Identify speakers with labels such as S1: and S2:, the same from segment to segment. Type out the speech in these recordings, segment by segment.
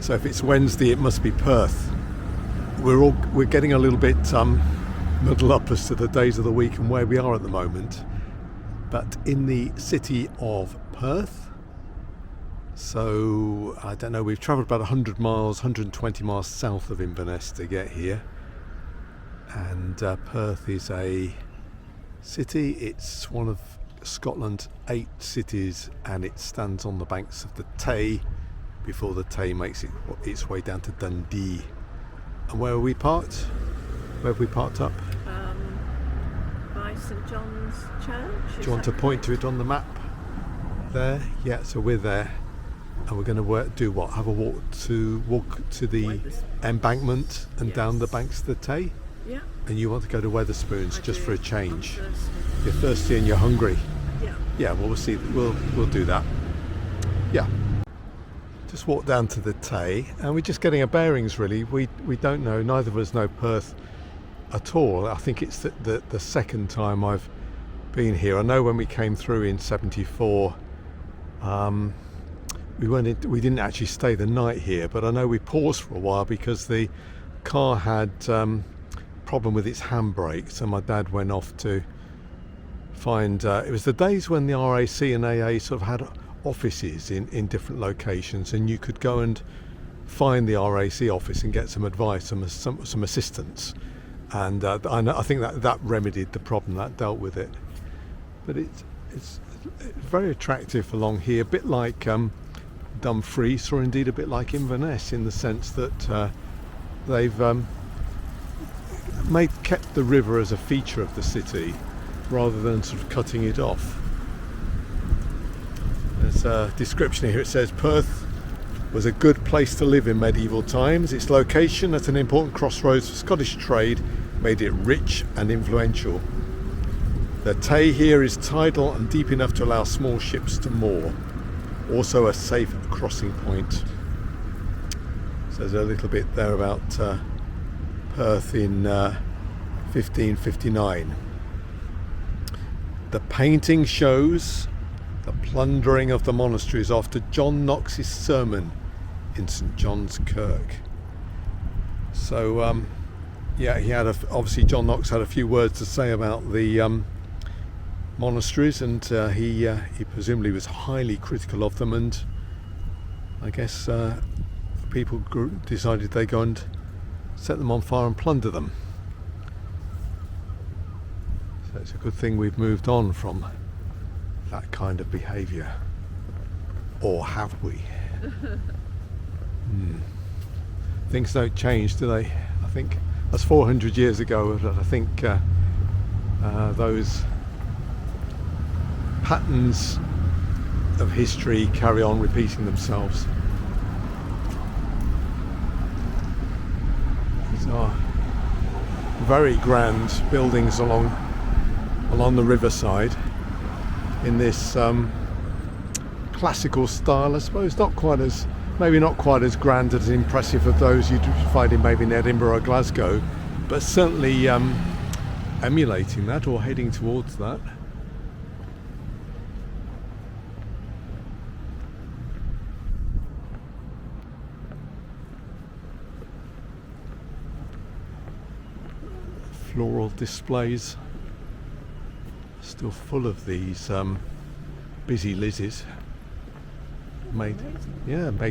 S1: So if it's Wednesday, it must be Perth. We're getting a little bit muddled up as to the days of the week and where we are at the moment. But in the city of Perth, so I don't know, we've travelled about 100 miles, 120 miles south of Inverness to get here. And Perth is a city. It's one of Scotland's 8 cities, and it stands on the banks of the Tay before the Tay makes its way down to Dundee. And where are we parked? Where have we parked up?
S2: By St John's Church.
S1: Do you want to point to it on the map? There? Yeah, so we're there. And we're going to do what? Have a walk to the embankment and down the banks of the Tay?
S2: Yeah.
S1: And you want to go to Wetherspoons just for a change? You're thirsty and you're hungry.
S2: Yeah.
S1: Yeah, well, we'll see. We'll do that. Yeah. Just walk down to the Tay, and we're just getting our bearings. Really, we don't know. Neither of us know Perth at all. I think it's the second time I've been here. I know when we came through in '74, we didn't actually stay the night here, but I know we paused for a while because the car had problem with its handbrake, so my dad went off to find it was the days when the RAC and AA sort of had offices in different locations, and you could go and find the RAC office and get some advice and some assistance, and I think that remedied the problem, that dealt with it. But it's very attractive along here, a bit like Dumfries, or indeed a bit like Inverness, in the sense that they've kept the river as a feature of the city rather than sort of cutting it off. There's a description here. It says Perth was a good place to live in medieval times. Its location at an important crossroads for Scottish trade made it rich and influential. The Tay here is tidal and deep enough to allow small ships to moor. Also a safe crossing point. So there's a little bit there about Perth in 1559. The painting shows the plundering of the monasteries after John Knox's sermon in St John's Kirk. So yeah, he had obviously John Knox had a few words to say about the monasteries, and he presumably was highly critical of them, and I guess people decided they go and set them on fire and plunder them. So it's a good thing we've moved on from that kind of behaviour. Or have we? Things don't change, do they? I think that's 400 years ago, but I think those patterns of history carry on repeating themselves. These are very grand buildings along the riverside in this classical style, I suppose. Maybe not quite as grand and as impressive as those you'd find in maybe in Edinburgh or Glasgow, but certainly emulating that or heading towards that. Floral displays, still full of these busy Lizzes. Made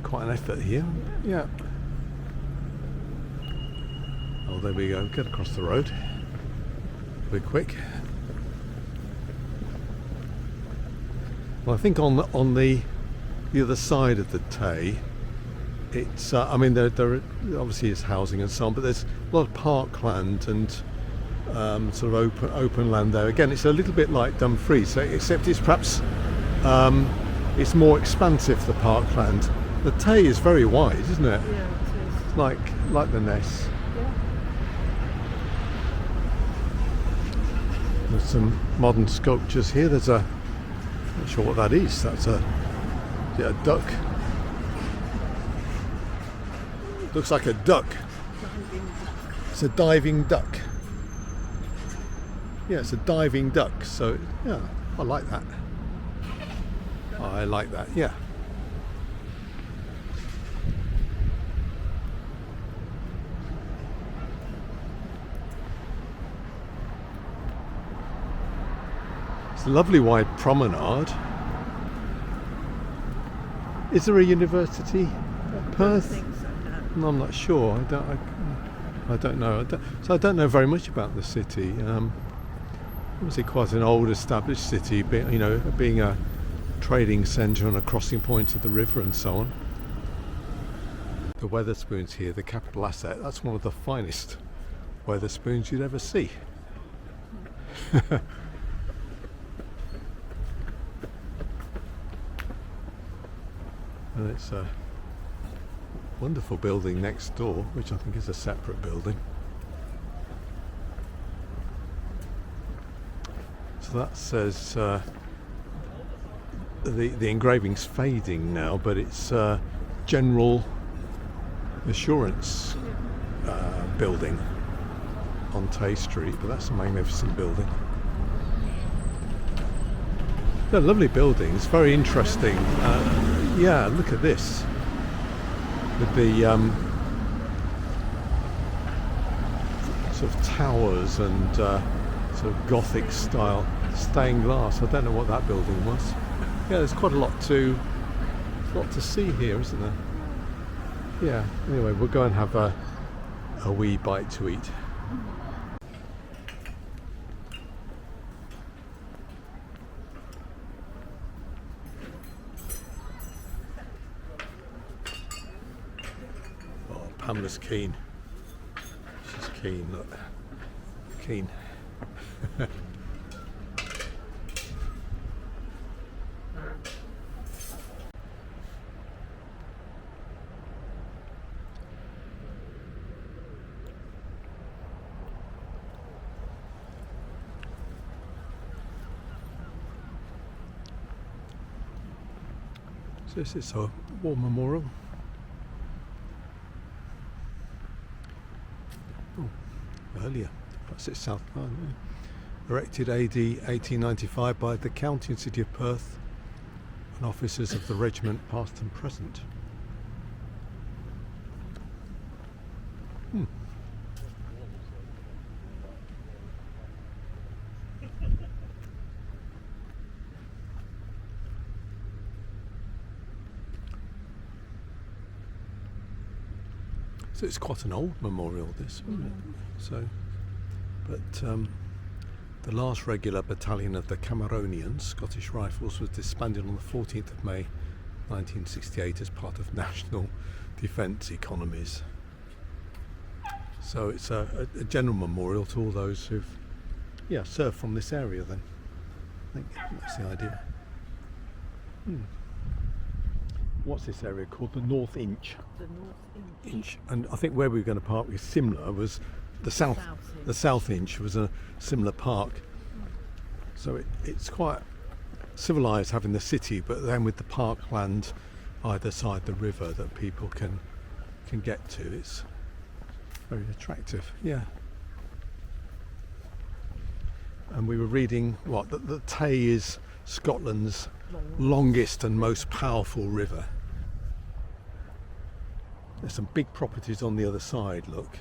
S1: quite an effort here. Yeah. Oh, there we go. Get across the road. Be quick. Well, I think on the other side of the Tay, it's I mean there obviously is housing and so on, but there's a lot of parkland and sort of open land there. Again, it's a little bit like Dumfries, except it's perhaps it's more expansive, the parkland. The Tay is very wide, isn't it?
S2: Yeah, it is.
S1: Like the Ness.
S2: Yeah.
S1: There's some modern sculptures here. There's not sure what that is. That's a duck. Looks like a duck. It's a diving duck. Yeah, it's a diving duck. So yeah, I like that. I like that. Yeah. a lovely wide promenade. Is there a university at Perth?
S2: I think so, no.
S1: No, I'm not sure. I don't know. So I don't know very much about the city. Obviously, quite an old, established city. Being a trading centre and a crossing point of the river and so on. The Wetherspoons here, the capital asset. That's one of the finest Wetherspoons you'd ever see. And it's a wonderful building next door, which I think is a separate building. So that says the engraving's fading now, but it's General Assurance building on Tay Street, but that's a magnificent building. They're lovely buildings, very interesting. Yeah, look at this. With the sort of towers and sort of Gothic style stained glass. I don't know what that building was. Yeah, there's quite a lot to see here, isn't there? Yeah, anyway, we'll go and have a wee bite to eat. Oh, Pamela's keen. She's keen, look. Keen. So this is a war memorial. Oh, earlier. That's it, South Line. Erected AD 1895 by the county and city of Perth and officers of the regiment past and present. So it's quite an old memorial, this, isn't it? So, but the last regular battalion of the Cameronians, Scottish Rifles, was disbanded on the 14th of May 1968 as part of national defence economies. So it's a general memorial to all those who've served from this area then. I think that's the idea. What's this area called? The North Inch.
S2: The North Inch.
S1: And I think where we were going to park with Simla was the South. The South Inch was a similar park. So it's quite civilised having the city, but then with the parkland either side the river that people can get to, it's very attractive. Yeah. And we were reading the Tay is Scotland's longest and most powerful river. There's some big properties on the other side, look.